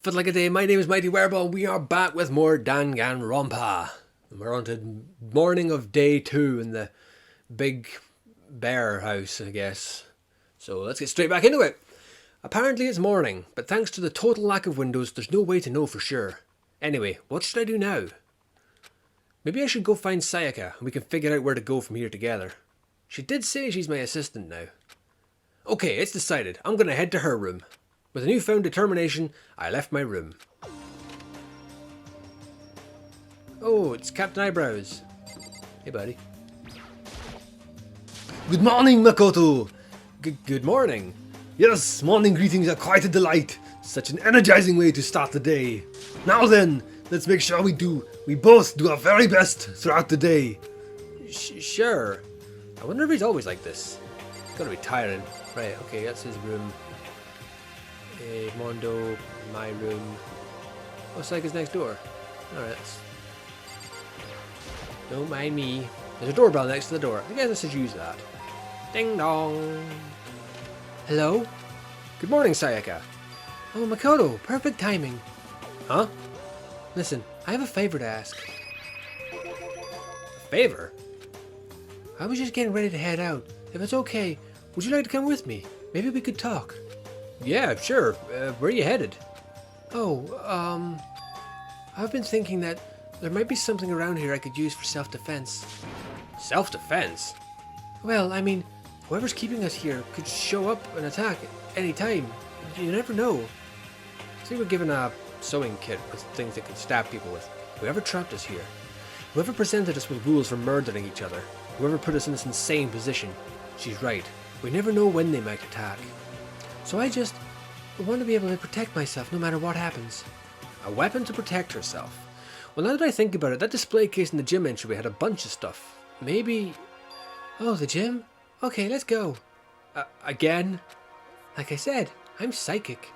Fit like a day, my name is Mighty Wereball. We are back with more Danganronpa. We're on to morning of day 2 in the big bear house, I guess. So let's get straight back into it. Apparently it's morning, but thanks to the total lack of windows, there's no way to know for sure. Anyway, what should I do now? Maybe I should go find Sayaka and we can figure out where to go from here together. She did say she's my assistant now. Okay, it's decided. I'm gonna head to her room. With a newfound determination, I left my room. Oh, it's Captain Eyebrows. Hey, buddy. Good morning, Makoto! Good morning. Yes, morning greetings are quite a delight. Such an energizing way to start the day. Now then, let's make sure we both do our very best throughout the day. Sure. I wonder if he's always like this. It's gotta be tiring. Right, okay, that's his room. Mondo, my room. Oh, Psycho's next door. Alright. Don't mind me. There's a doorbell next to the door. I guess I should use that. Ding dong. Hello? Good morning, Sayaka. Oh, Makoto. Perfect timing. Huh? Listen, I have a favor to ask. A favor? I was just getting ready to head out. If it's okay, would you like to come with me? Maybe we could talk. Yeah, sure. Where are you headed? Oh, I've been thinking that there might be something around here I could use for self-defense. Self-defense? Well, I mean, whoever's keeping us here could show up and attack at any time. You never know. See, we're given a sewing kit with things that can stab people with. Whoever trapped us here, whoever presented us with rules for murdering each other, whoever put us in this insane position, she's right. We never know when they might attack. So I want to be able to protect myself no matter what happens. A weapon to protect herself. Well, now that I think about it, that display case in the gym entryway had a bunch of stuff. Maybe... Oh, the gym? Okay, let's go. Again? Like I said, I'm psychic.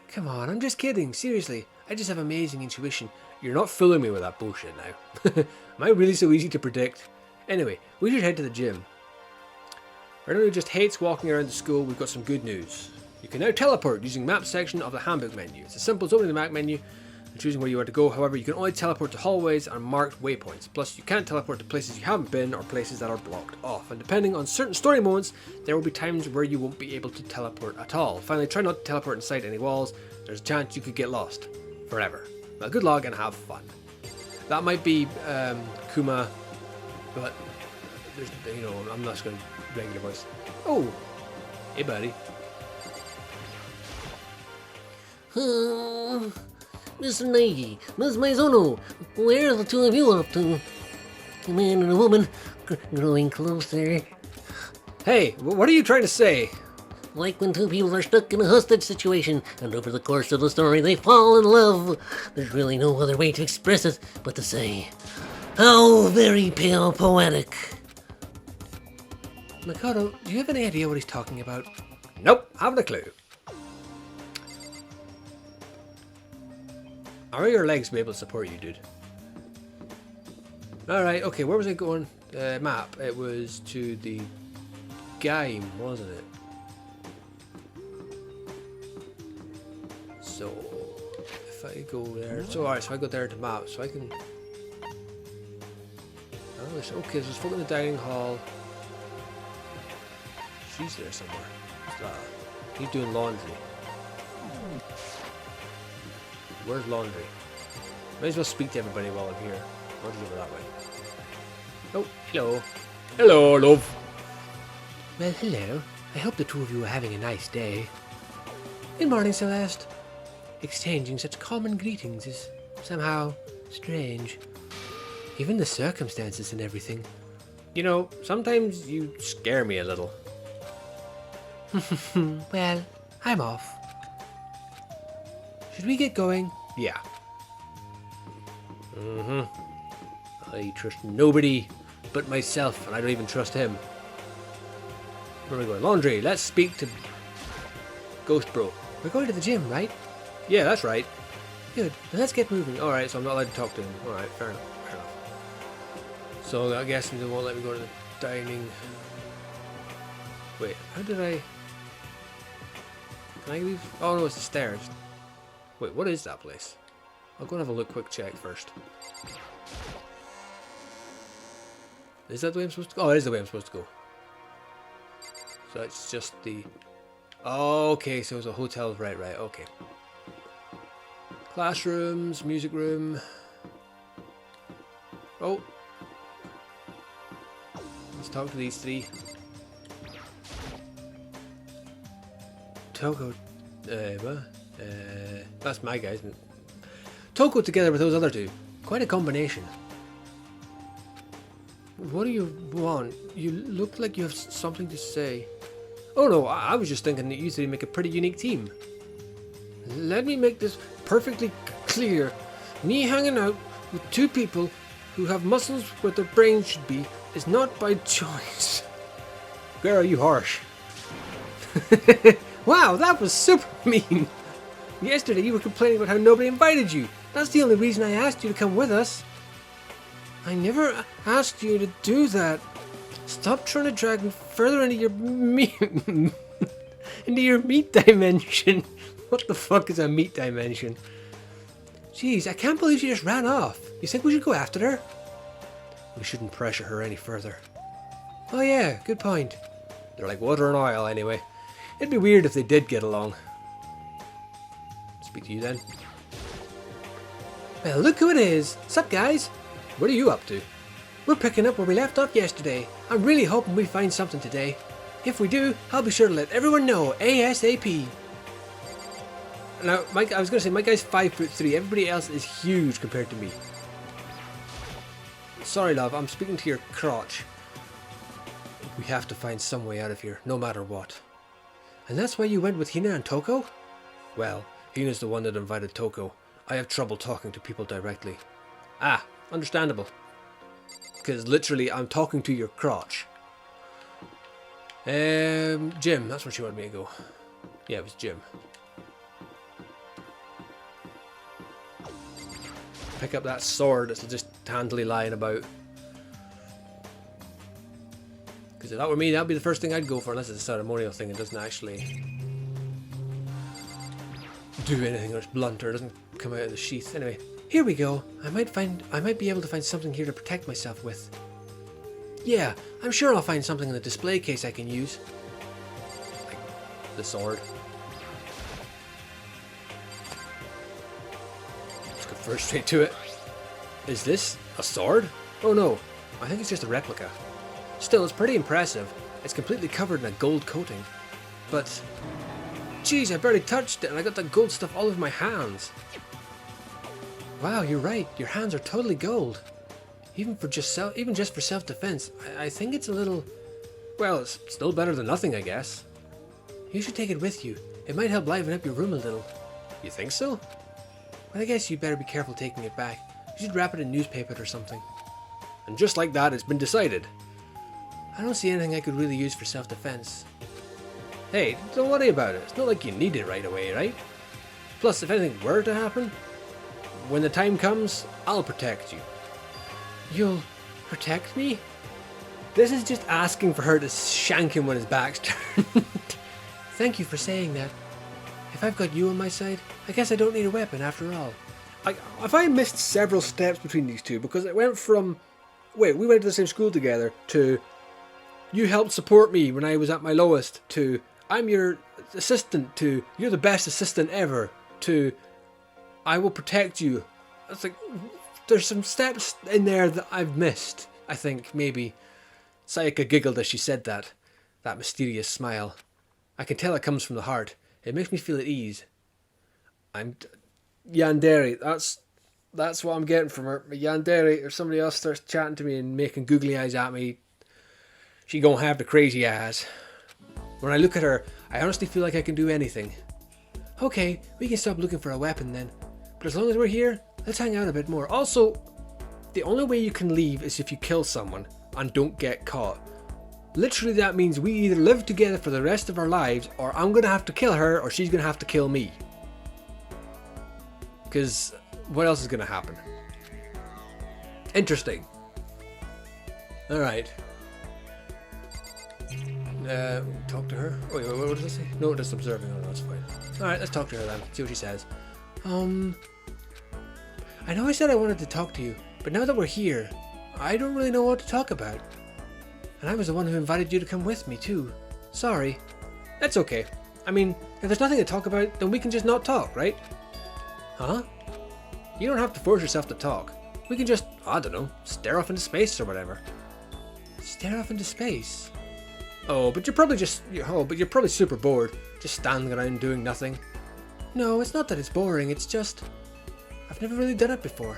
Come on, I'm just kidding. Seriously, I just have amazing intuition. You're not fooling me with that bullshit now. Am I really so easy to predict? Anyway, we should head to the gym. For anyone who just hates walking around the school, we've got some good news. You can now teleport using map section of the handbook menu. It's as simple as opening the map menu and choosing where you are to go. However, you can only teleport to hallways and marked waypoints. Plus, you can't teleport to places you haven't been or places that are blocked off. And depending on certain story moments, there will be times where you won't be able to teleport at all. Finally, try not to teleport inside any walls. There's a chance you could get lost forever. Well, good luck and have fun. That might be Kuma, but there's, I'm not just going to regular voice. Oh, hey buddy. Mr. Nagi, Ms. Maizono, where are the two of you up to? The man and the woman growing closer. Hey, what are you trying to say? Like when two people are stuck in a hostage situation, and over the course of the story they fall in love. There's really no other way to express it but to say, how very pale poetic. Makoto, do you have any idea what he's talking about? Nope, haven't a clue. Are your legs be able to support you, dude? Alright, okay, where was I going? Map. It was to the game, wasn't it? So, if I go there... So, alright, so I go there to map, so I can... Oh, okay, so there's folk in the dining hall. She's there somewhere. What's that? He's doing laundry. Where's laundry? Might as well speak to everybody while I'm here. Laundry's over that way. Oh, hello. Hello, love. Well, hello. I hope the two of you are having a nice day. Good morning, Celeste. Exchanging such common greetings is somehow strange. Even the circumstances and everything. You know, sometimes you scare me a little. Well, I'm off. Should we get going? Yeah. I trust nobody but myself, and I don't even trust him. Where are we going? Laundry. Let's speak to Ghost Bro. We're going to the gym, right? Yeah, that's right. Good. Then let's get moving. Alright, so I'm not allowed to talk to him. Alright, fair enough. So I guess they won't let me go to the dining. Wait, how did I... Can I leave? Oh no, it's the stairs. Wait. Wait, what is that place? I'll go and have a look, quick check first. Is that the way I'm supposed to go? Oh, it is the way I'm supposed to go. So it's just the... Oh, okay, so it's a hotel. Right, okay. Classrooms, music room. Oh. Let's talk to these three. Toko. That's my guy, isn't it? Toko together with those other two. Quite a combination. What do you want? You look like you have something to say. Oh no, I was just thinking that you three make a pretty unique team. Let me make this perfectly clear. Me hanging out with two people who have muscles where their brains should be is not by choice. Girl, are you harsh? Wow, that was super mean. Yesterday you were complaining about how nobody invited you. That's the only reason I asked you to come with us. I never asked you to do that. Stop trying to drag me further into your meat dimension. What the fuck is a meat dimension? Jeez, I can't believe she just ran off. You think we should go after her? We shouldn't pressure her any further. Oh yeah, good point. They're like water and oil anyway. It'd be weird if they did get along. Speak to you then. Well, look who it is. Sup, guys? What are you up to? We're picking up where we left off yesterday. I'm really hoping we find something today. If we do, I'll be sure to let everyone know ASAP. Now, I was going to say, my guy's 5'3". Everybody else is huge compared to me. Sorry, love, I'm speaking to your crotch. We have to find some way out of here, no matter what. And that's why you went with Hina and Toko? Well, Hina's the one that invited Toko. I have trouble talking to people directly. Ah, understandable. Because literally, I'm talking to your crotch. Gym, that's where she wanted me to go. Yeah, it was gym. Pick up that sword that's just handily lying about. Because if that were me, that'd be the first thing I'd go for, unless it's a ceremonial thing and doesn't actually do anything, or it's blunt, or doesn't come out of the sheath. Anyway, here we go. I might be able to find something here to protect myself with. Yeah, I'm sure I'll find something in the display case I can use. Like the sword. Let's go first straight to it. Is this a sword? Oh no, I think it's just a replica. Still, it's pretty impressive. It's completely covered in a gold coating. But, geez, I barely touched it and I got that gold stuff all over my hands. Wow, you're right. Your hands are totally gold. Even just for self-defense, I think it's a little... Well, it's still better than nothing, I guess. You should take it with you. It might help liven up your room a little. You think so? Well, I guess you'd better be careful taking it back. You should wrap it in newspaper or something. And just like that, it's been decided. I don't see anything I could really use for self-defense. Hey, don't worry about it. It's not like you need it right away, right? Plus, if anything were to happen, when the time comes, I'll protect you. You'll protect me? This is just asking for her to shank him when his back's turned. Thank you for saying that. If I've got you on my side, I guess I don't need a weapon after all. I missed several steps between these two, because it went from, wait, we went to the same school together, to you helped support me when I was at my lowest, to I'm your assistant, to you're the best assistant ever, to I will protect you. It's like, there's some steps in there that I've missed, I think, maybe. Sayaka giggled as she said that. That mysterious smile. I can tell it comes from the heart. It makes me feel at ease. I'm... Yandere, that's what I'm getting from her. Yandere, if somebody else starts chatting to me and making googly eyes at me, she gonna have the crazy eyes. When I look at her, I honestly feel like I can do anything. Okay, we can stop looking for a weapon then. But as long as we're here, let's hang out a bit more. Also, the only way you can leave is if you kill someone and don't get caught. Literally, that means we either live together for the rest of our lives, or I'm gonna have to kill her, or she's gonna have to kill me. Because what else is gonna happen? Interesting. Alright. Talk to her. Oh, wait, what does it say? No, just observing. Oh, no, that's fine. Alright, let's talk to her then. See what she says. I know I said I wanted to talk to you, but now that we're here, I don't really know what to talk about. And I was the one who invited you to come with me, too. Sorry. That's okay. I mean, if there's nothing to talk about, then we can just not talk, right? Huh? You don't have to force yourself to talk. We can just, I don't know, stare off into space or whatever. Stare off into space? Oh, but you're probably super bored, just standing around doing nothing. No, it's not that it's boring, it's just, I've never really done it before.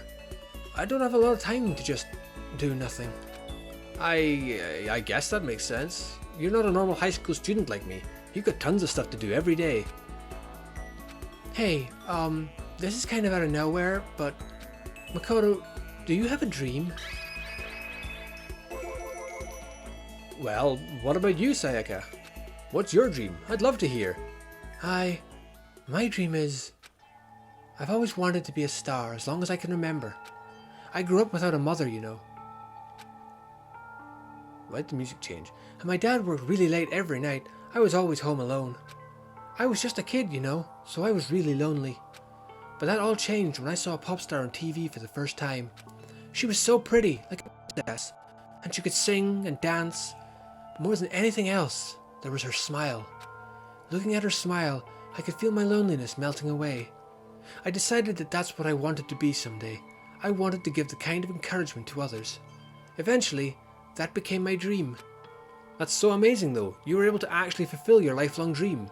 I don't have a lot of time to just do nothing. I guess that makes sense. You're not a normal high school student like me. You've got tons of stuff to do every day. Hey, this is kind of out of nowhere, but Makoto, do you have a dream? Well, what about you, Sayaka? What's your dream? I'd love to hear. My dream is, I've always wanted to be a star as long as I can remember. I grew up without a mother, you know. Why did the music change? And my dad worked really late every night. I was always home alone. I was just a kid, you know, so I was really lonely. But that all changed when I saw a pop star on TV for the first time. She was so pretty, like a princess, and she could sing and dance. But more than anything else, there was her smile. Looking at her smile, I could feel my loneliness melting away. I decided that that's what I wanted to be someday. I wanted to give the kind of encouragement to others. Eventually, that became my dream. That's so amazing though, you were able to actually fulfill your lifelong dream.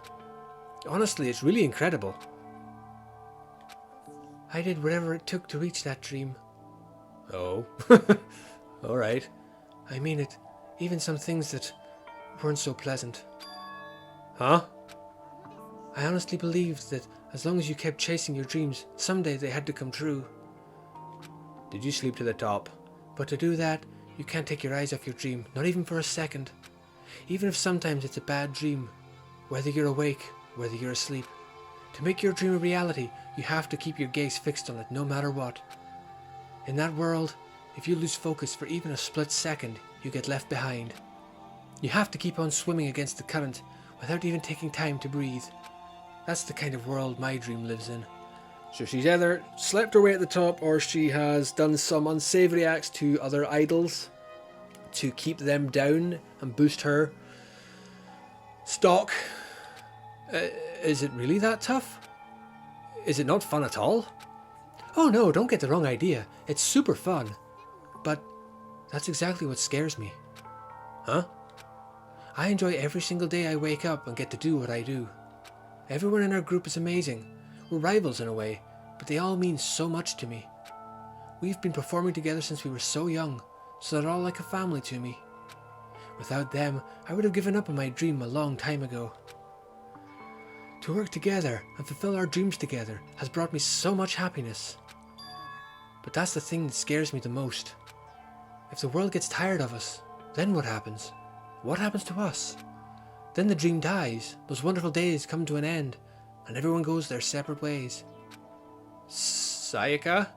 Honestly, it's really incredible. I did whatever it took to reach that dream. Oh, alright. I mean it, even some things that weren't so pleasant. Huh? I honestly believed that as long as you kept chasing your dreams, someday they had to come true. Did you sleep to the top? But to do that, you can't take your eyes off your dream, not even for a second. Even if sometimes it's a bad dream, whether you're awake, whether you're asleep. To make your dream a reality, you have to keep your gaze fixed on it no matter what. In that world, if you lose focus for even a split second, you get left behind. You have to keep on swimming against the current without even taking time to breathe. That's the kind of world my dream lives in. So she's either slept her way at the top or she has done some unsavory acts to other idols to keep them down and boost her stock. Is it really that tough? Is it not fun at all? Oh no, don't get the wrong idea. It's super fun. But that's exactly what scares me. Huh? I enjoy every single day I wake up and get to do what I do. Everyone in our group is amazing. We're rivals in a way, but they all mean so much to me. We've been performing together since we were so young, so they're all like a family to me. Without them, I would have given up on my dream a long time ago. To work together and fulfill our dreams together has brought me so much happiness. But that's the thing that scares me the most. If the world gets tired of us, then what happens? What happens to us? Then the dream dies, those wonderful days come to an end, and everyone goes their separate ways. Sayaka?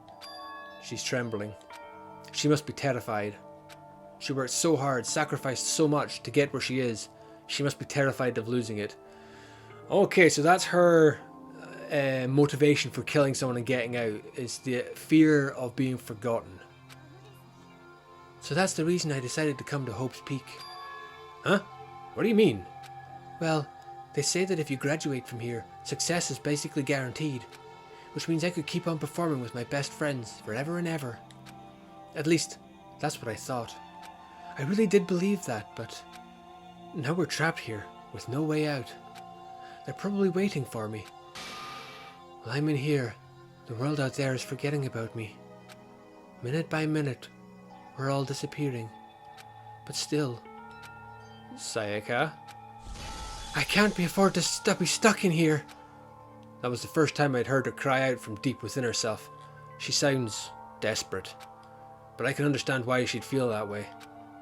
She's trembling. She must be terrified. She worked so hard, sacrificed so much to get where she is. She must be terrified of losing it. Okay, so that's her motivation for killing someone and getting out, is the fear of being forgotten. So that's the reason I decided to come to Hope's Peak. Huh? What do you mean? Well, they say that if you graduate from here, success is basically guaranteed, which means I could keep on performing with my best friends forever and ever. At least, that's what I thought. I really did believe that, but now we're trapped here with no way out. They're probably waiting for me. While I'm in here, the world out there is forgetting about me. Minute by minute, we're all disappearing. But still... Sayaka? I can't be afford to be stuck in here. That was the first time I'd heard her cry out from deep within herself. She sounds desperate. But I can understand why she'd feel that way.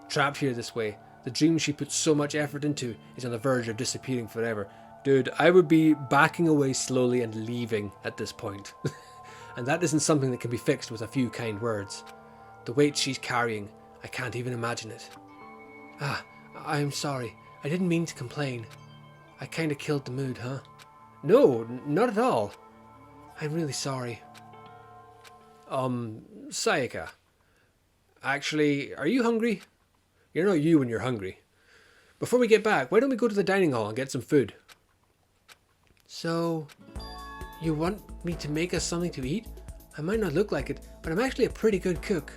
Trapped here this way, the dream she put so much effort into is on the verge of disappearing forever. Dude, I would be backing away slowly and leaving at this point. And that isn't something that can be fixed with a few kind words. The weight she's carrying, I can't even imagine it. I'm sorry. I didn't mean to complain. I kinda killed the mood, huh? No, not at all. I'm really sorry. Sayaka. Actually, are you hungry? You're not you when you're hungry. Before we get back, why don't we go to the dining hall and get some food? So, you want me to make us something to eat? I might not look like it, but I'm actually a pretty good cook.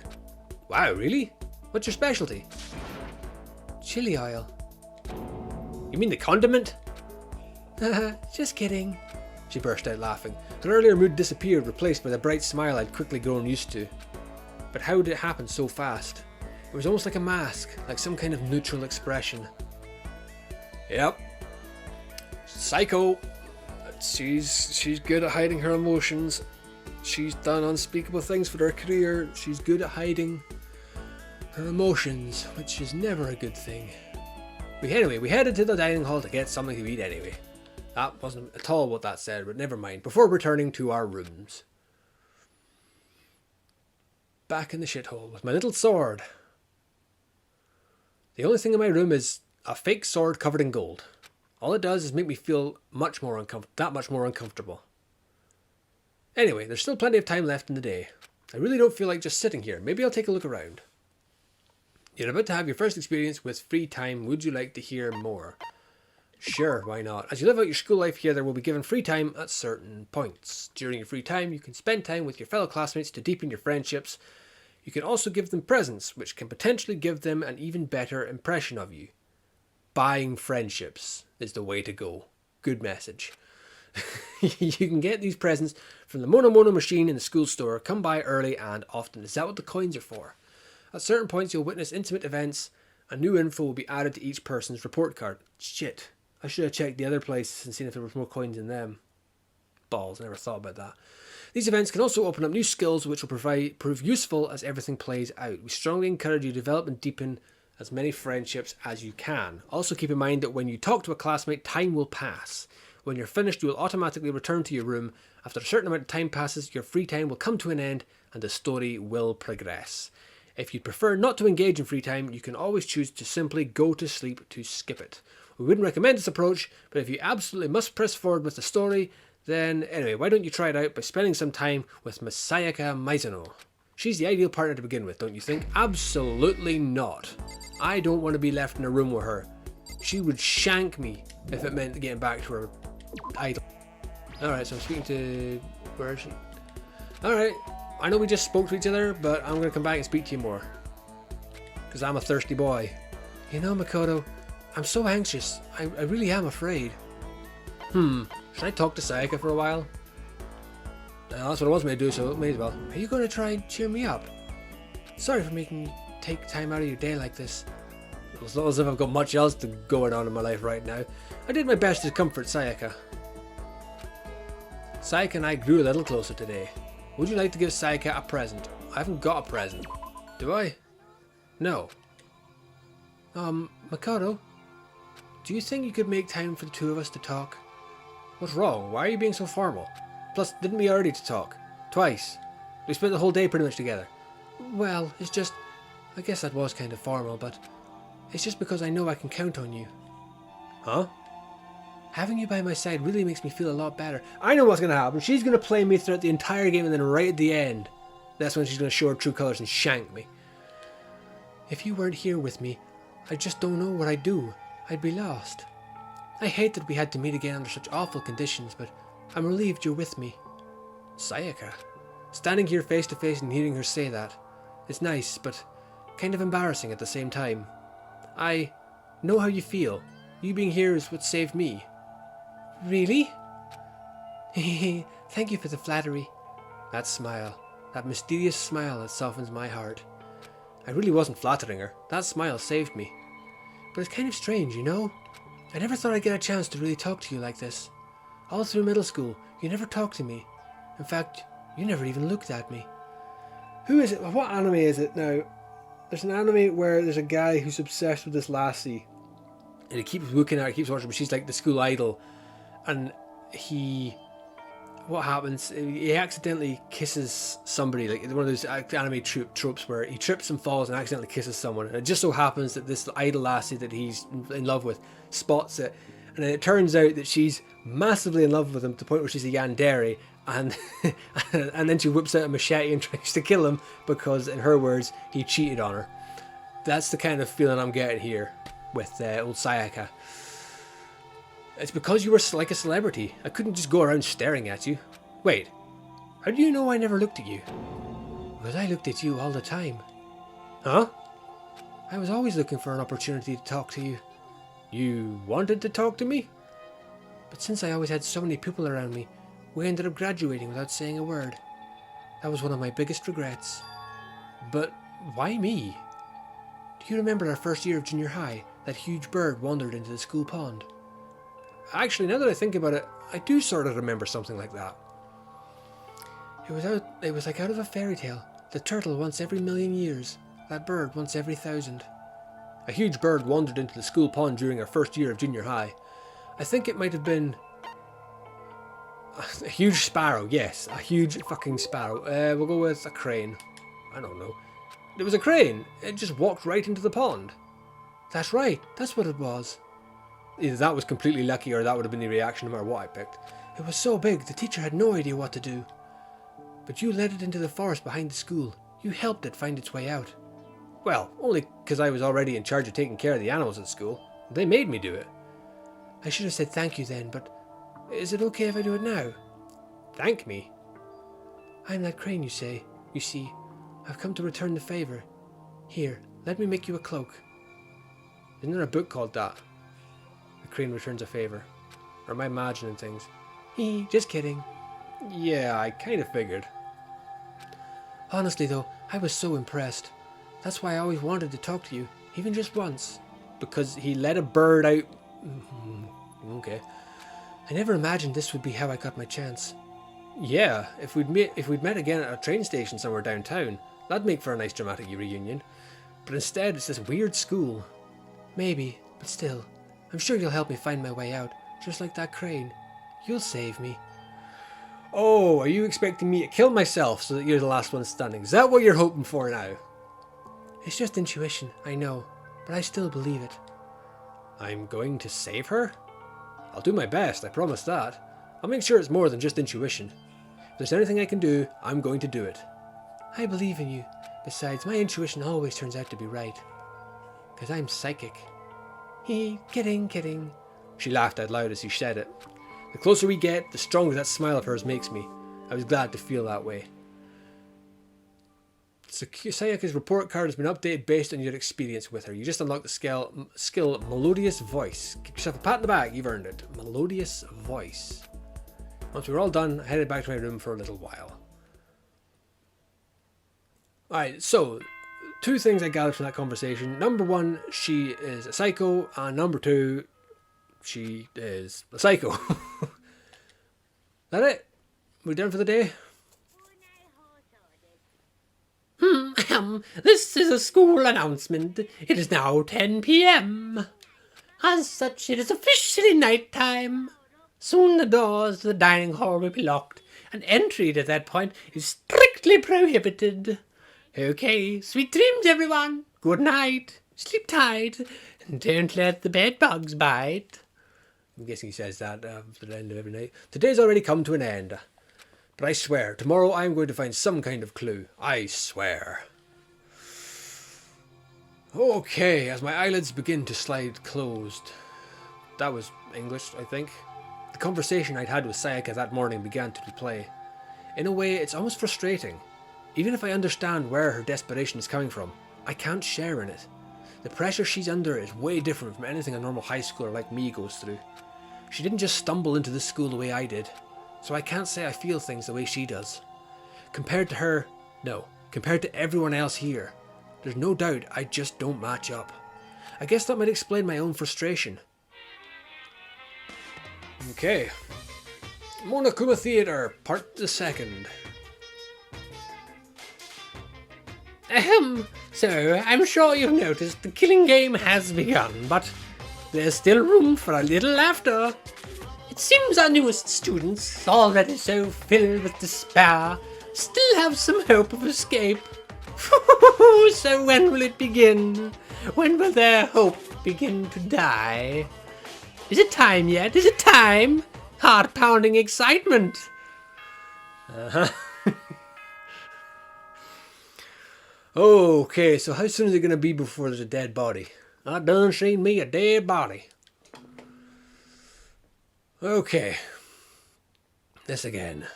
Wow, really? What's your specialty? Chili oil. You mean the condiment? Just kidding. She burst out laughing. Her earlier mood disappeared, replaced by the bright smile I'd quickly grown used to. But how did it happen so fast? It was almost like a mask, like some kind of neutral expression. Yep. Psycho. She's good at hiding her emotions. She's done unspeakable things for her career. She's good at hiding her emotions, which is never a good thing. We headed to the dining hall to get something to eat anyway. That wasn't at all what that said, but never mind. Before returning to our rooms. Back in the shithole with my little sword. The only thing in my room is a fake sword covered in gold. All it does is make me feel much more uncomfortable. Anyway, there's still plenty of time left in the day. I really don't feel like just sitting here. Maybe I'll take a look around. You're about to have your first experience with free time. Would you like to hear more? Sure, why not? As you live out your school life here, there will be given free time at certain points. During your free time, you can spend time with your fellow classmates to deepen your friendships. You can also give them presents, which can potentially give them an even better impression of you. Buying friendships is the way to go. Good message. You can get these presents from the Mono machine in the school store. Come by early and often. Is that what the coins are for? At certain points, you'll witness intimate events, and new info will be added to each person's report card. Shit. I should have checked the other places and seen if there was more coins in them. Balls, I never thought about that. These events can also open up new skills which will prove useful as everything plays out. We strongly encourage you to develop and deepen as many friendships as you can. Also keep in mind that when you talk to a classmate, time will pass. When you're finished, you will automatically return to your room. After a certain amount of time passes, your free time will come to an end and the story will progress. If you'd prefer not to engage in free time, you can always choose to simply go to sleep to skip it. We wouldn't recommend this approach, but if you absolutely must press forward with the story, then anyway, why don't you try it out by spending some time with Sayaka Maizono? She's the ideal partner to begin with, don't you think? Absolutely not. I don't want to be left in a room with her. She would shank me if it meant getting back to her idol. Alright, so I'm speaking to... Where is she? Alright, I know we just spoke to each other, but I'm going to come back and speak to you more. Because I'm a thirsty boy. You know, Makoto, I'm so anxious. I really am afraid. Should I talk to Sayaka for a while? That's what I was going to do, so may as well. Are you going to try and cheer me up? Sorry for making you take time out of your day like this. It's not as if I've got much else going on in my life right now. I did my best to comfort Sayaka. Sayaka and I grew a little closer today. Would you like to give Sayaka a present? I haven't got a present. Do I? No. Makoto, do you think you could make time for the two of us to talk? What's wrong? Why are you being so formal? Plus, didn't we already talk? Twice. We spent the whole day pretty much together. Well, it's just... I guess that was kind of formal, but... It's just because I know I can count on you. Huh? Having you by my side really makes me feel a lot better. I know what's going to happen. She's going to play me throughout the entire game and then right at the end, that's when she's going to show her true colours and shank me. If you weren't here with me, I just don't know what I'd do. I'd be lost. I hate that we had to meet again under such awful conditions, but I'm relieved you're with me. Sayaka. Standing here face to face and hearing her say that. It's nice, but kind of embarrassing at the same time. I know how you feel. You being here is what saved me. Really? Thank you for the flattery. That smile. That mysterious smile that softens my heart. I really wasn't flattering her. That smile saved me. But it's kind of strange, you know? I never thought I'd get a chance to really talk to you like this. All through middle school, you never talked to me. In fact, you never even looked at me. Who is it? What anime is it now? There's an anime where there's a guy who's obsessed with this lassie. And he keeps looking at her, keeps watching her, but she's like the school idol. And what happens? He accidentally kisses somebody, like one of those anime tropes where he trips and falls and accidentally kisses someone. And it just so happens that this idol lassie that he's in love with spots it. And then it turns out that she's massively in love with him to the point where she's a yandere. And and then she whips out a machete and tries to kill him because, in her words, he cheated on her. That's the kind of feeling I'm getting here with old Sayaka. It's because you were like a celebrity. I couldn't just go around staring at you. Wait, how do you know I never looked at you? Because I looked at you all the time. Huh? I was always looking for an opportunity to talk to you. You wanted to talk to me? But since I always had so many people around me, we ended up graduating without saying a word. That was one of my biggest regrets. But why me? Do you remember our first year of junior high? That huge bird wandered into the school pond. Actually, now that I think about it, I do sort of remember something like that. It was like out of a fairy tale. The turtle once every 1,000,000 years. That bird once every 1,000. A huge bird wandered into the school pond during our first year of junior high. I think it might have been a huge sparrow. Yes, a huge fucking sparrow. We'll go with a crane. I don't know. It was a crane. It just walked right into the pond. That's right. That's what it was. Either that was completely lucky or that would have been the reaction no matter what I picked. It was so big, the teacher had no idea what to do. But you led it into the forest behind the school. You helped it find its way out. Well, only because I was already in charge of taking care of the animals at school. They made me do it. I should have said thank you then, but is it okay if I do it now? Thank me? I'm that crane, you say. You see, I've come to return the favour. Here, let me make you a cloak. Isn't there a book called that? The crane returns a favour. Or am I imagining things? Just kidding. Yeah, I kind of figured. Honestly though, I was so impressed. That's why I always wanted to talk to you, even just once. Because he let a bird out. Okay. I never imagined this would be how I got my chance. Yeah, if we'd met again at a train station somewhere downtown, that'd make for a nice dramatic reunion. But instead, it's this weird school. Maybe, but still, I'm sure you'll help me find my way out, just like that crane. You'll save me. Oh, are you expecting me to kill myself so that you're the last one standing? Is that what you're hoping for now? It's just intuition, I know, but I still believe it. I'm going to save her? I'll do my best, I promise that. I'll make sure it's more than just intuition. If there's anything I can do, I'm going to do it. I believe in you. Besides, my intuition always turns out to be right. Because I'm psychic. Kidding. She laughed out loud as she said it. The closer we get, the stronger that smile of hers makes me. I was glad to feel that way. Sayaka's report card has been updated based on your experience with her. You just unlocked the skill Melodious Voice. Give yourself a pat on the back, you've earned it. Melodious Voice. Once we were all done, I headed back to my room for a little while. Alright, so, 2 things I gathered from that conversation. Number 1, she is a psycho, and number 2, she is a psycho. That it? We done for the day? This is a school announcement. It is now 10 p.m. As such, it is officially night time. Soon the doors to the dining hall will be locked, and entry at that point is strictly prohibited. Okay, sweet dreams, everyone. Good night. Sleep tight, and don't let the bed bugs bite. I'm guessing he says that at the end of every night. Today's already come to an end. But I swear, tomorrow I'm going to find some kind of clue. I swear. Okay, as my eyelids begin to slide closed. That was English, I think. The conversation I'd had with Sayaka that morning began to replay. In a way, it's almost frustrating. Even if I understand where her desperation is coming from, I can't share in it. The pressure she's under is way different from anything a normal high schooler like me goes through. She didn't just stumble into this school the way I did, so I can't say I feel things the way she does. Compared to her, no. Compared to everyone else here, there's no doubt I just don't match up. I guess that might explain my own frustration. Okay. Monokuma Theatre, Part the 2nd. So, I'm sure you've noticed the killing game has begun, but there's still room for a little laughter. It seems our newest students, already so filled with despair, still have some hope of escape. So when will it begin? When will their hope begin to die? Is it time yet? Is it time? Heart-pounding excitement. Okay, so how soon is it going to be before there's a dead body? I done seen me a dead body. Okay. This again.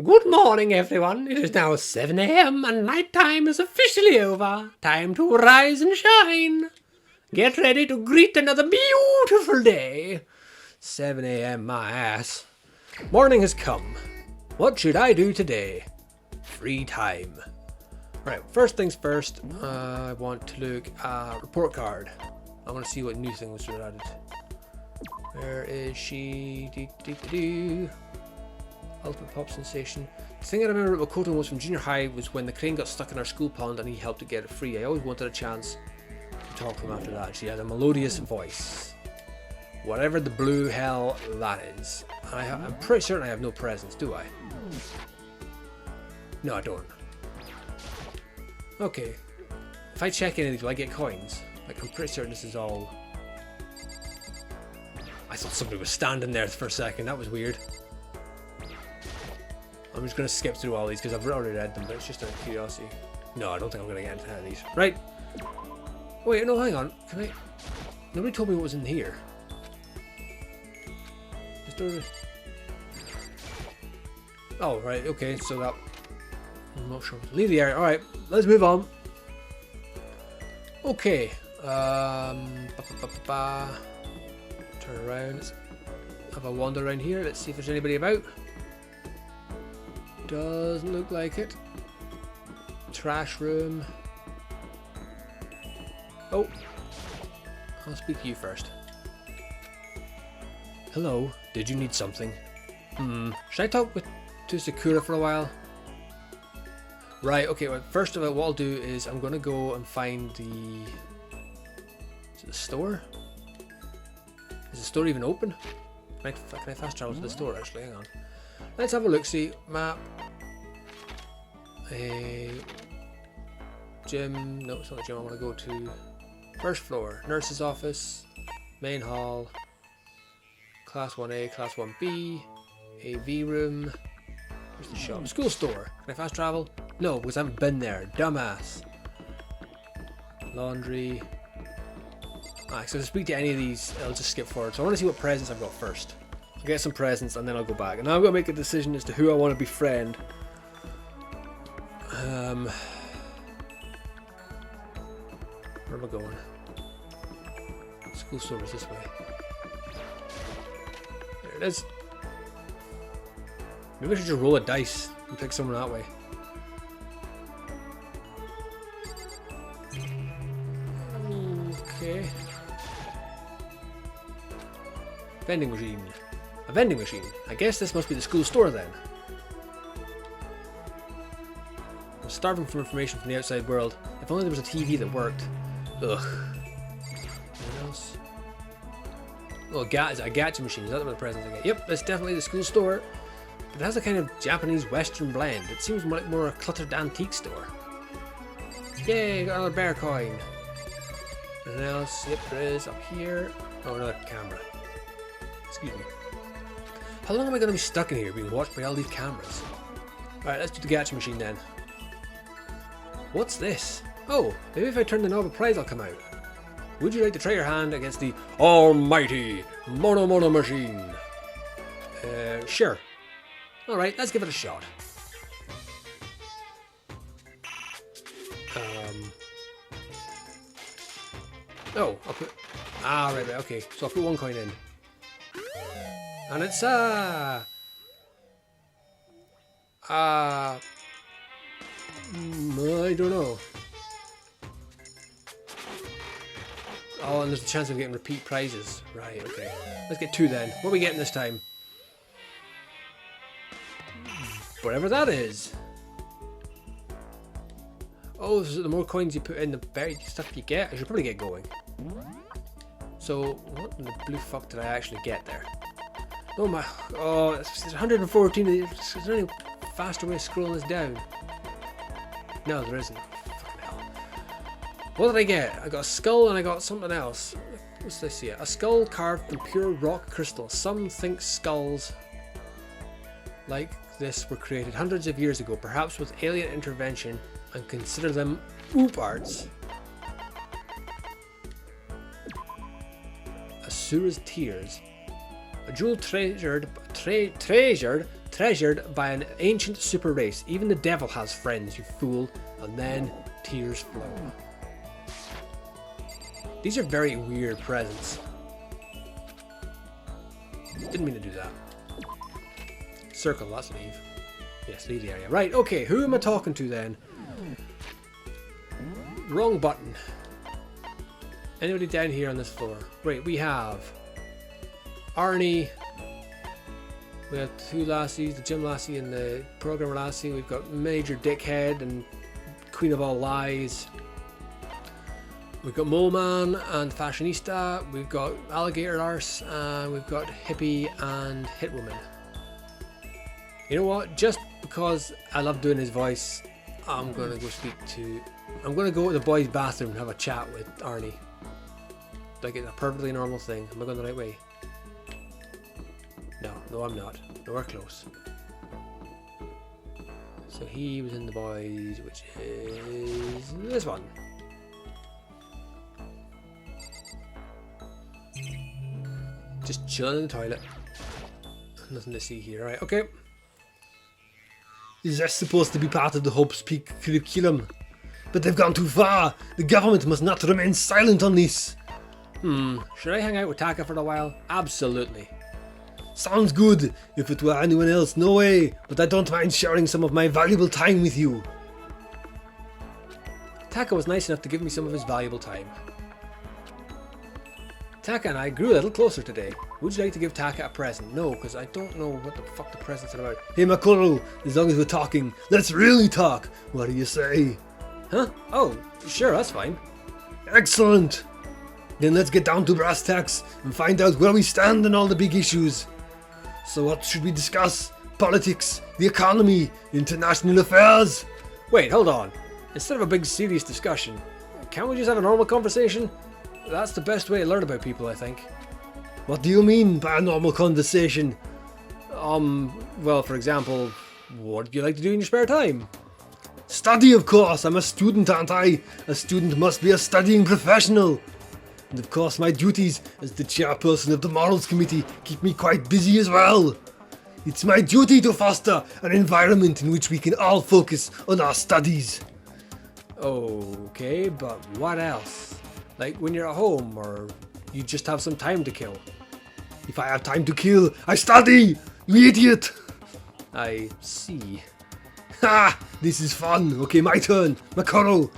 Good morning, everyone. It is now 7 a.m. and night time is officially over. Time to rise and shine. Get ready to greet another beautiful day. 7 a.m. my ass. Morning has come. What should I do today? Free time. Right, first things first, I want to look at report card. I want to see what new thing was added. Where is she? Ultimate pop sensation. The thing I remember about Makoto was from junior high was when the crane got stuck in our school pond and he helped to get it free. I always wanted a chance to talk to him after that. She had a melodious voice. Whatever the blue hell that is. I'm pretty certain I have no presents, do I? No, I don't. Okay. If I check any of these, will I get coins? Like, I'm pretty certain this is all... I thought somebody was standing there for a second. That was weird. I'm just going to skip through all these because I've already read them, but it's just out of curiosity. No, I don't think I'm going to get into any of these. Right. Wait, no, hang on. Can I... Nobody told me what was in here. Oh, right, okay, so that... I'm not sure. Leave the area. Alright, let's move on. Okay. Turn around. Let's have a wander around here. Let's see if there's anybody about. Doesn't look like it. Trash room. Oh. I'll speak to you first. Hello. Did you need something? Should I talk to Sakura for a while? Right, okay, well, first of all, what I'll do is I'm going to go and find the... Is it the store? Is the store even open? Can I fast travel to the store, actually? Hang on. Let's have a look-see. Map. Gym. No, it's not the gym I want to go to. First floor. Nurse's office. Main hall. Class 1A, Class 1B. AV room. Where's the shop? School store. Can I fast travel? No, because I haven't been there. Dumbass. Laundry. Alright, so to speak to any of these, I'll just skip forward. So I want to see what presents I've got first. I'll get some presents and then I'll go back. And now I've got to make a decision as to who I want to befriend. Where am I going? School store is this way. There it is. Maybe I should just roll a dice and pick someone that way. Okay. Vending machine. A vending machine. I guess this must be the school store then. I'm starving for information from the outside world. If only there was a TV that worked. Ugh. Anything else? Oh, a gacha machine. Is that the presents I get? Yep, that's definitely the school store. But it has a kind of Japanese Western blend. It seems more a cluttered antique store. Yay, got another bear coin. Anything else? Yep, there is up here. Oh, another camera. Excuse me. How long am I going to be stuck in here being watched by all these cameras? Alright, let's do the gacha machine then. What's this? Oh, maybe if I turn the knob of prize I'll come out. Would you like to try your hand against the almighty Mono machine? Sure. Alright, let's give it a shot. Oh, I'll put... Ah, right, okay. So I'll put one coin in. And it's, I don't know. Oh, and there's a chance of getting repeat prizes. Right, okay. Let's get 2 then. What are we getting this time? Whatever that is. Oh, so the more coins you put in, the better stuff you get. I should probably get going. So, what in the blue fuck did I actually get there? Oh my... Oh, it's 114. Is there any faster way of scrolling this down? No, there isn't. Fucking hell. What did I get? I got a skull and I got something else. What's this here? A skull carved from pure rock crystal. Some think skulls like this were created hundreds of years ago, perhaps with alien intervention, and consider them oop arts. Asura's tears. A jewel treasured by an ancient super race. Even the devil has friends, you fool. And then tears flow. These are very weird presents. Didn't mean to do that. Circle, that's leave. Yes, leave the area. Right, okay, who am I talking to then? Wrong button. Anybody down here on this floor? Right, we have Arnie. We have two lassies, the gym lassie and the programmer lassie. We've got Major Dickhead and Queen of All Lies. We've got Mole Man and Fashionista. We've got Alligator Arse. And we've got Hippie and Hitwoman. You know what? Just because I love doing his voice, I'm going to go I'm going to go to the boys' bathroom and have a chat with Arnie. Like it's a perfectly normal thing. Am I going the right way? No, I'm not. Nowhere close. So he was in the boys, which is this one. Just chilling in the toilet. Nothing to see here. Alright, okay. Is that supposed to be part of the Hope's Peak curriculum? But they've gone too far. The government must not remain silent on this. Should I hang out with Taka for a while? Absolutely. Sounds good. If it were anyone else, no way. But I don't mind sharing some of my valuable time with you. Taka was nice enough to give me some of his valuable time. Taka and I grew a little closer today. Would you like to give Taka a present? No, because I don't know what the fuck the presents are about. Hey Makoro, as long as we're talking, let's really talk. What do you say? Huh? Oh, sure, that's fine. Excellent. Then let's get down to brass tacks and find out where we stand on all the big issues. So what should we discuss? Politics, the economy, international affairs? Wait, hold on. Instead of a big serious discussion, can't we just have a normal conversation? That's the best way to learn about people, I think. What do you mean by a normal conversation? Well, for example, what do you like to do in your spare time? Study, of course. I'm a student, aren't I? A student must be a studying professional. And of course my duties as the chairperson of the Morals Committee keep me quite busy as well. It's my duty to foster an environment in which we can all focus on our studies. Okay, but what else? Like when you're at home, or you just have some time to kill? If I have time to kill, I study! You idiot! I see. Ha! This is fun. Okay, my turn. Makoro,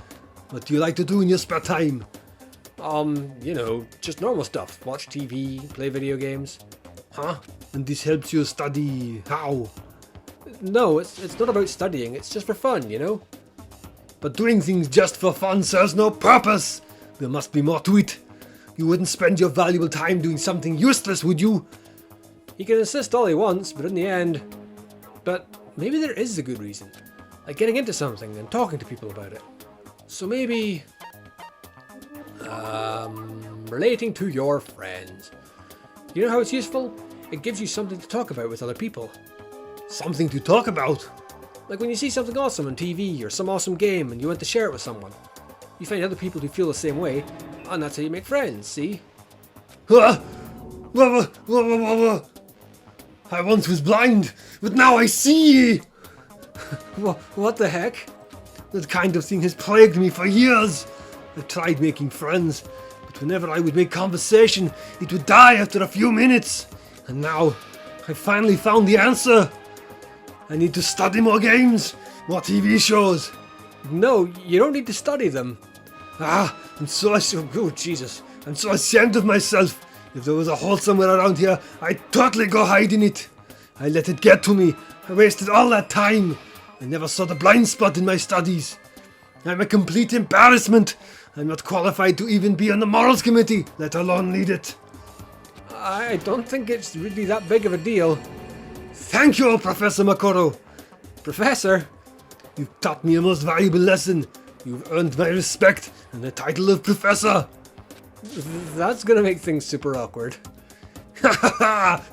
what do you like to do in your spare time? You know, just normal stuff. Watch TV, play video games. Huh? And this helps you study how? No, it's not about studying, it's just for fun, you know? But doing things just for fun serves no purpose. There must be more to it. You wouldn't spend your valuable time doing something useless, would you? He can insist all he wants, but in the end... But maybe there is a good reason. Like getting into something and talking to people about it. So maybe... relating to your friends. You know how it's useful? It gives you something to talk about with other people. Something to talk about? Like when you see something awesome on TV or some awesome game and you want to share it with someone. You find other people who feel the same way, and that's how you make friends, see? I once was blind, but now I see! What the heck? That kind of thing has plagued me for years. I tried making friends, but whenever I would make conversation, it would die after a few minutes. And now, I finally found the answer. I need to study more games, more TV shows. No, you don't need to study them. I'm so ashamed. Oh, Jesus. I'm so ashamed of myself. If there was a hole somewhere around here, I'd totally go hide in it. I let it get to me. I wasted all that time. I never saw the blind spot in my studies. I'm a complete embarrassment. I'm not qualified to even be on the Morals Committee, let alone lead it. I don't think it's really that big of a deal. Thank you, Professor Makoro. Professor? You've taught me a most valuable lesson. You've earned my respect and the title of Professor. That's gonna make things super awkward.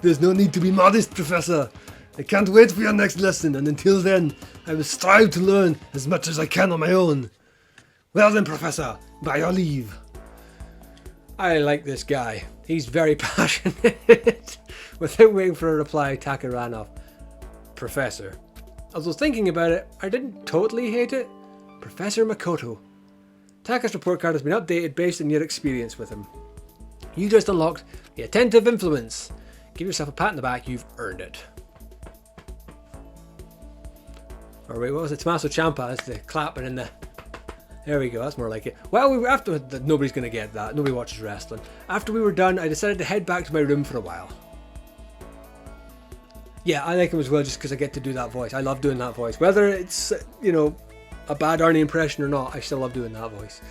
There's no need to be modest, Professor. I can't wait for your next lesson, and until then, I will strive to learn as much as I can on my own. Well then, Professor, by your leave. I like this guy. He's very passionate. Without waiting for a reply, Taka ran off. Professor. Although thinking about it, I didn't totally hate it. Professor Makoto. Taka's report card has been updated based on your experience with him. You just unlocked the attentive influence. Give yourself a pat on the back, you've earned it. Or wait, what was it? Tommaso Ciampa, that's the clapping in the... There we go, that's more like it. Well, after nobody's going to get that. Nobody watches wrestling. After we were done, I decided to head back to my room for a while. Yeah, I like him as well just because I get to do that voice. I love doing that voice. Whether it's, you know, a bad Arnie impression or not, I still love doing that voice.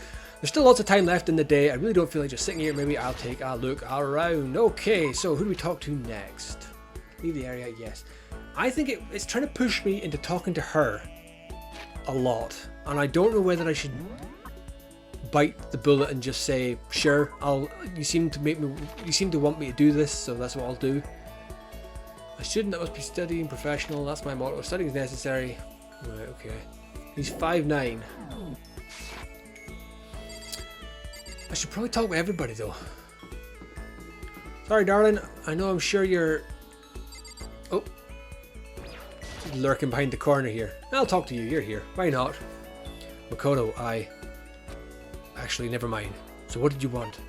There's still lots of time left in the day. I really don't feel like just sitting here. Maybe I'll take a look around. Okay, so who do we talk to next? Leave the area, yes. I think it's trying to push me into talking to her a lot. And I don't know whether I should bite the bullet and just say, sure, you seem to want me to do this, so that's what I'll do. I shouldn't always be studying professional, that's my motto. Studying is necessary. Right, okay. He's 5'9". I should probably talk with everybody though. Sorry darling, I know I'm sure you're... Oh. Lurking behind the corner here. I'll talk to you, you're here. Why not? Makoto, Actually, never mind. So what did you want?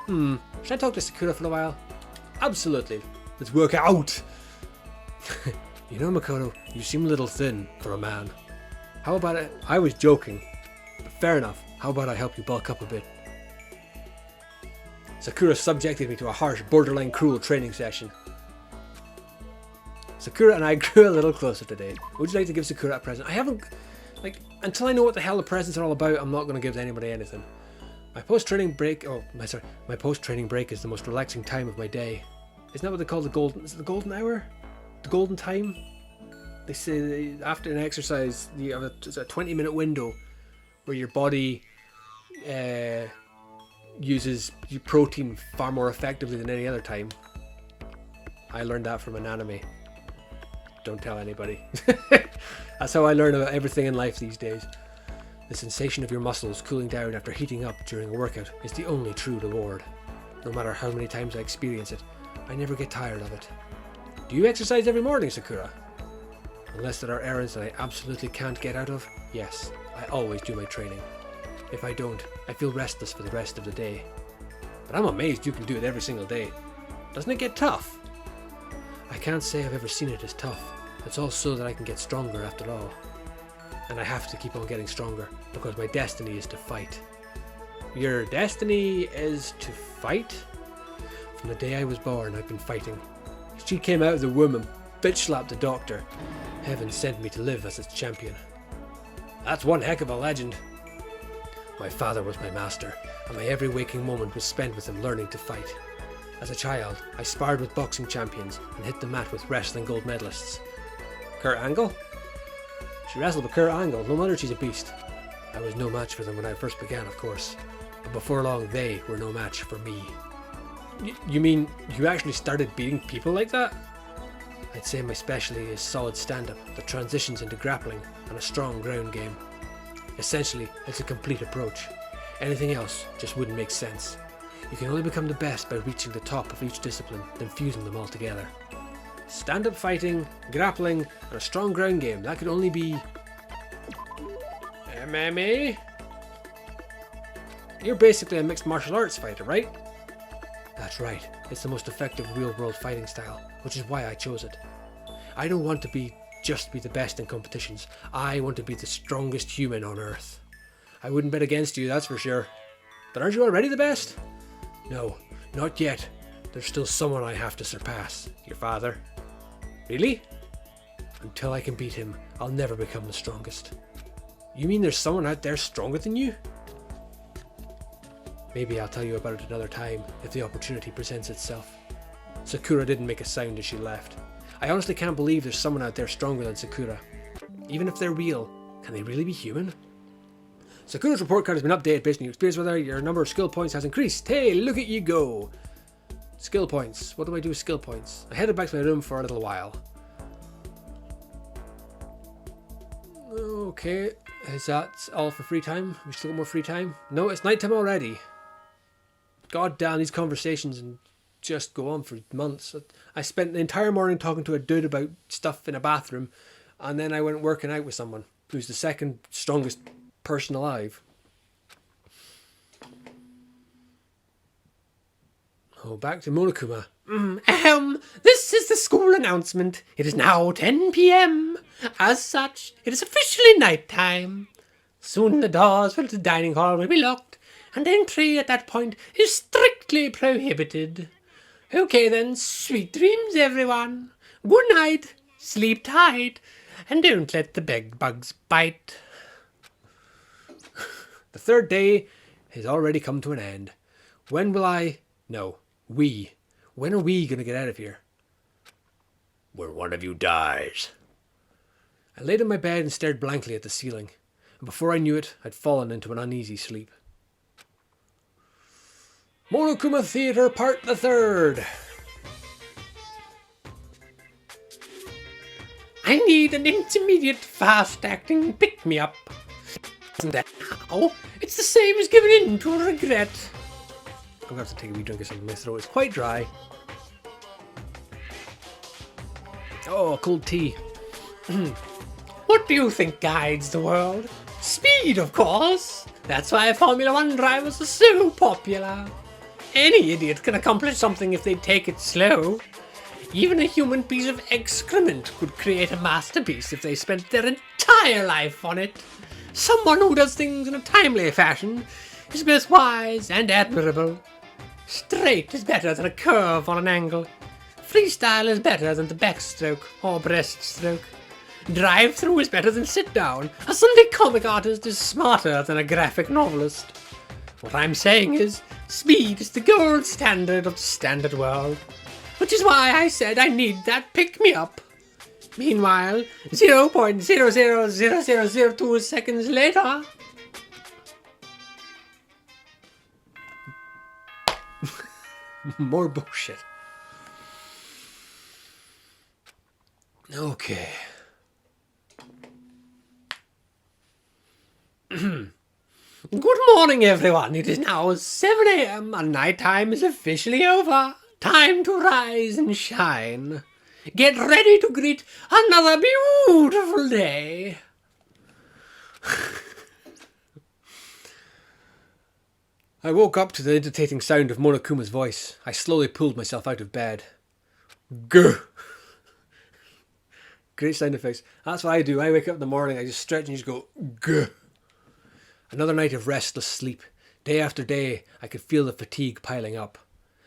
Should I talk to Sakura for a while? Absolutely. Let's work out. You know, Makoto, you seem a little thin for a man. How about it? I was joking. But fair enough. How about I help you bulk up a bit? Sakura subjected me to a harsh, borderline cruel training session. Sakura and I grew a little closer today. Would you like to give Sakura a present? I haven't... Like, until I know what the hell the presents are all about, I'm not going to give anybody anything. My post-training break... my post-training break is the most relaxing time of my day. Isn't that what they call the golden... Is it the golden hour? The golden time? They say after an exercise, you have a 20-minute window where your body uses your protein far more effectively than any other time. I learned that from an anime. Don't tell anybody. That's how I learn about everything in life these days. The sensation of your muscles cooling down after heating up during a workout is the only true reward. No matter how many times I experience it, I never get tired of it. Do you exercise every morning, Sakura? Unless there are errands that I absolutely can't get out of, yes, I always do my training. If I don't, I feel restless for the rest of the day. But I'm amazed you can do it every single day. Doesn't it get tough? I can't say I've ever seen it as tough. It's all so that I can get stronger after all. And I have to keep on getting stronger, because my destiny is to fight. Your destiny is to fight? From the day I was born, I've been fighting. She came out of the womb and bitch-slapped the doctor. Heaven sent me to live as its champion. That's one heck of a legend. My father was my master, and my every waking moment was spent with him learning to fight. As a child, I sparred with boxing champions and hit the mat with wrestling gold medalists. Kurt Angle? She wrestled with Kurt Angle, no wonder she's a beast. I was no match for them when I first began, of course. But before long, they were no match for me. You mean you actually started beating people like that? I'd say my specialty is solid stand-up that transitions into grappling and a strong ground game. Essentially, it's a complete approach. Anything else just wouldn't make sense. You can only become the best by reaching the top of each discipline, then fusing them all together. Stand-up fighting, grappling, and a strong ground game, that could only be... MMA? You're basically a mixed martial arts fighter, right? That's right, it's the most effective real-world fighting style, which is why I chose it. I don't want to just be the best in competitions, I want to be the strongest human on Earth. I wouldn't bet against you, that's for sure. But aren't you already the best? No, not yet. There's still someone I have to surpass. Your father. Really? Until I can beat him, I'll never become the strongest. You mean there's someone out there stronger than you? Maybe I'll tell you about it another time, if the opportunity presents itself. Sakura didn't make a sound as she left. I honestly can't believe there's someone out there stronger than Sakura. Even if they're real, can they really be human? Sakura's report card has been updated based on your experience with her. Your number of skill points has increased. Hey, look at you go! Skill points. What do I do with skill points? I headed back to my room for a little while. Okay, is that all for free time? We still got more free time? No, it's nighttime already. God damn, these conversations and just go on for months. I spent the entire morning talking to a dude about stuff in a bathroom, and then I went working out with someone who's the second strongest person alive. Oh, back to Monokuma. This is the school announcement. It is now 10 p.m. As such, it is officially night time. Soon the doors for the dining hall will be locked, and entry at that point is strictly prohibited. Okay then, sweet dreams everyone. Good night, sleep tight, and don't let the bed bugs bite. The third day has already come to an end. When will I... No, we. When are we going to get out of here? Where one of you dies. I laid in my bed and stared blankly at the ceiling, and before I knew it, I'd fallen into an uneasy sleep. Monokuma Theatre Part the Third. I need an intermediate, fast-acting pick-me-up. Isn't that how? It's the same as giving in to a regret. I'm going to have to take a wee drink of something. My throat is quite dry. Oh, cold tea. What do you think guides the world? Speed, of course. That's why Formula One drivers are so popular. Any idiot can accomplish something if they take it slow. Even a human piece of excrement could create a masterpiece if they spent their entire life on it. Someone who does things in a timely fashion is both wise and admirable. Straight is better than a curve on an angle. Freestyle is better than the backstroke or breaststroke. Drive-through is better than sit-down. A Sunday comic artist is smarter than a graphic novelist. What I'm saying is, speed is the gold standard of the standard world. Which is why I said I need that pick-me-up. Meanwhile, 0.000002 seconds later... More bullshit. Okay. Good morning, everyone. It is now 7 a.m. and nighttime is officially over. Time to rise and shine. Get ready to greet another beautiful day. I woke up to the irritating sound of Monokuma's voice. I slowly pulled myself out of bed. Gah! Great sound effects. That's what I do. I wake up in the morning, I just stretch and just go, gah! Another night of restless sleep. Day after day, I could feel the fatigue piling up.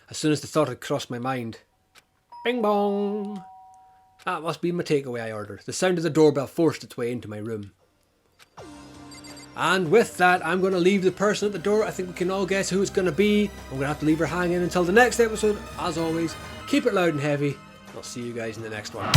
As soon as the thought had crossed my mind, bing bong! That must be my takeaway I ordered. The sound of the doorbell forced its way into my room. And with that, I'm going to leave the person at the door. I think we can all guess who it's going to be. I'm going to have to leave her hanging until the next episode. As always, keep it loud and heavy. I'll see you guys in the next one.